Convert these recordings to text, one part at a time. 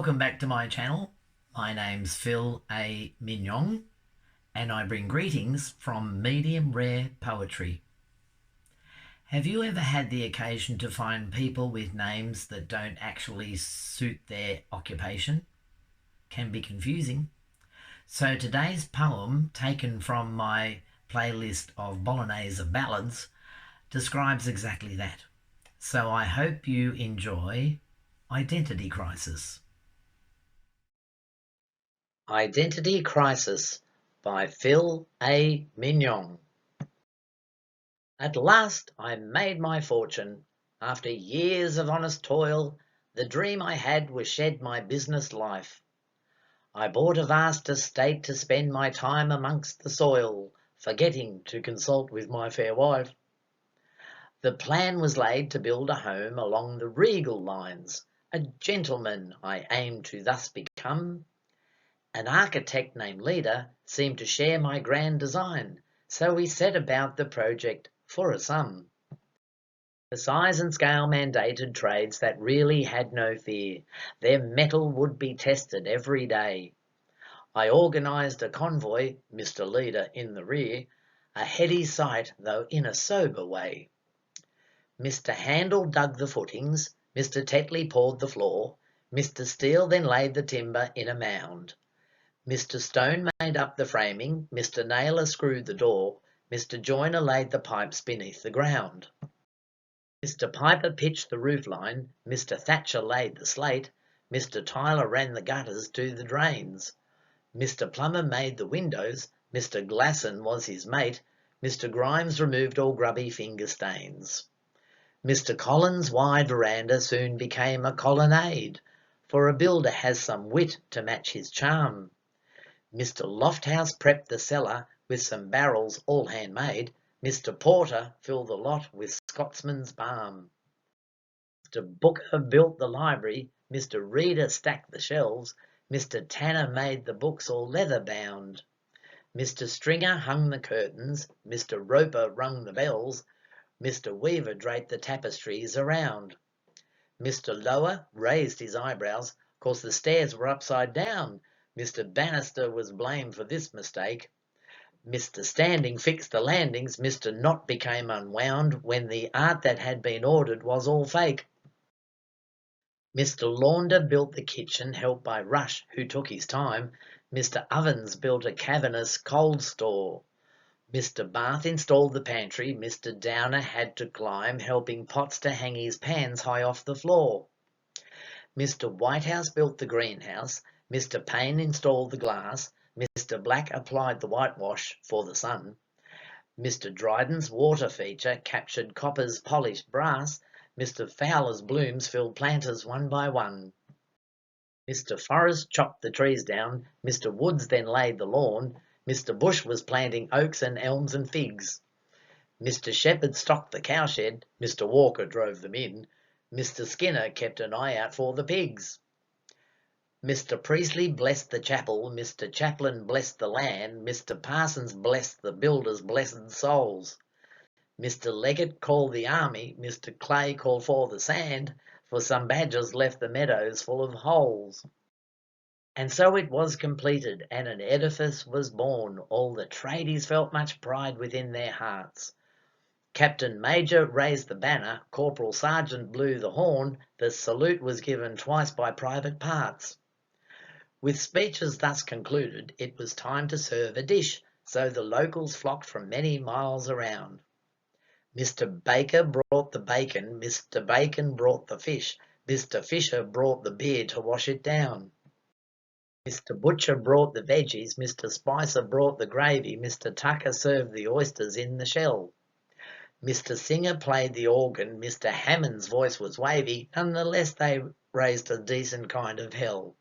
Welcome back to my channel. My name's Phil A. Mignon, and I bring greetings from medium rare poetry. Have you ever had the occasion to find people with names that don't actually suit their occupation? Can be confusing. So today's poem, taken from my playlist of Bolognese of ballads, describes exactly that. So I hope you enjoy Identity Crisis. Identity Crisis by Phil A. Mignon. At last I made my fortune. After years of honest toil, the dream I had was shed my business life. I bought a vast estate to spend my time amongst the soil, forgetting to consult with my fair wife. The plan was laid to build a home along the regal lines. A gentleman I aimed to thus become. An architect named Leader seemed to share my grand design, so we set about the project for a sum. The size and scale mandated trades that really had no fear. Their mettle would be tested every day. I organised a convoy, Mr. Leader in the rear, a heady sight though in a sober way. Mr. Handel dug the footings, Mr. Tetley poured the floor, Mr. Steele then laid the timber in a mound. Mr. Stone made up the framing, Mr. Naylor screwed the door, Mr. Joyner laid the pipes beneath the ground. Mr. Piper pitched the roof line, Mr. Thatcher laid the slate, Mr. Tyler ran the gutters to the drains. Mr. Plummer made the windows, Mr. Glasson was his mate, Mr. Grimes removed all grubby finger stains. Mr. Collins' wide veranda soon became a colonnade, for a builder has some wit to match his charm. Mr. Lofthouse prepped the cellar with some barrels all handmade. Mr. Porter filled the lot with Scotsman's balm. Mr. Booker built the library. Mr. Reader stacked the shelves. Mr. Tanner made the books all leather bound. Mr. Stringer hung the curtains. Mr. Roper rung the bells. Mr. Weaver draped the tapestries around. Mr. Lower raised his eyebrows, 'cause the stairs were upside down. Mr. Bannister was blamed for this mistake. Mr. Standing fixed the landings. Mr. Knott became unwound when the art that had been ordered was all fake. Mr. Launder built the kitchen, helped by Rush, who took his time. Mr. Ovens built a cavernous cold store. Mr. Bath installed the pantry. Mr. Downer had to climb, helping Potts to hang his pans high off the floor. Mr. Whitehouse built the greenhouse. Mr. Payne installed the glass. Mr. Black applied the whitewash for the sun. Mr. Dryden's water feature captured copper's polished brass. Mr. Fowler's blooms filled planters one by one. Mr. Forrest chopped the trees down. Mr. Woods then laid the lawn. Mr. Bush was planting oaks and elms and figs. Mr. Shepherd stocked the cowshed. Mr. Walker drove them in. Mr. Skinner kept an eye out for the pigs. Mr. Priestley blessed the chapel. Mr. Chaplin blessed the land. Mr. Parsons blessed the builders' blessed souls. Mr. Leggett called the army. Mr. Clay called for the sand, for some badgers left the meadows full of holes. And so it was completed, and an edifice was born. All the tradies felt much pride within their hearts. Captain Major raised the banner, Corporal Sergeant blew the horn, the salute was given twice by private parts. With speeches thus concluded, it was time to serve a dish, so the locals flocked from many miles around. Mr. Baker brought the bacon, Mr. Bacon brought the fish, Mr. Fisher brought the beer to wash it down. Mr. Butcher brought the veggies, Mr. Spicer brought the gravy, Mr. Tucker served the oysters in the shell. Mr. Singer played the organ, Mr. Hammond's voice was wavy, nonetheless they raised a decent kind of hell.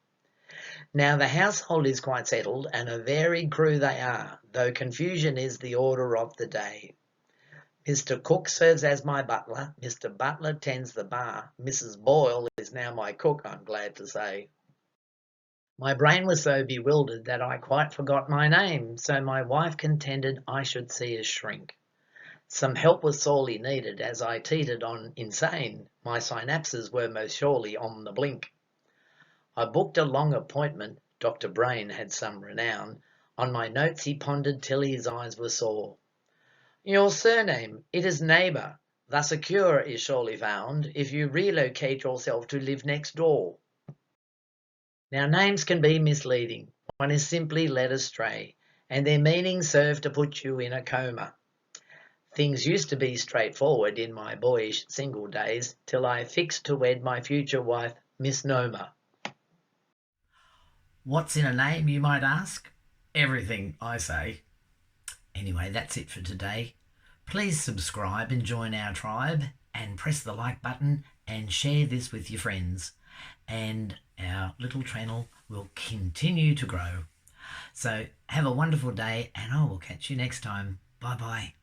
Now the household is quite settled, and a varied crew they are, though confusion is the order of the day. Mr. Cook serves as my butler, Mr. Butler tends the bar, Mrs. Boyle is now my cook, I'm glad to say. My brain was so bewildered that I quite forgot my name, so my wife contended I should see a shrink. Some help was sorely needed, as I teetered on insane. My synapses were most surely on the blink. I booked a long appointment, Dr. Brain had some renown. On my notes he pondered till his eyes were sore. Your surname, it is Neighbour. Thus a cure is surely found if you relocate yourself to live next door. Now names can be misleading. One is simply led astray, and their meanings serve to put you in a coma. Things used to be straightforward in my boyish single days, till I fixed to wed my future wife, Misnomer. What's in a name, you might ask? Everything, I say. Anyway, that's it for today. Please subscribe and join our tribe, and press the like button and share this with your friends. And our little channel will continue to grow. So have a wonderful day, and I will catch you next time. Bye bye.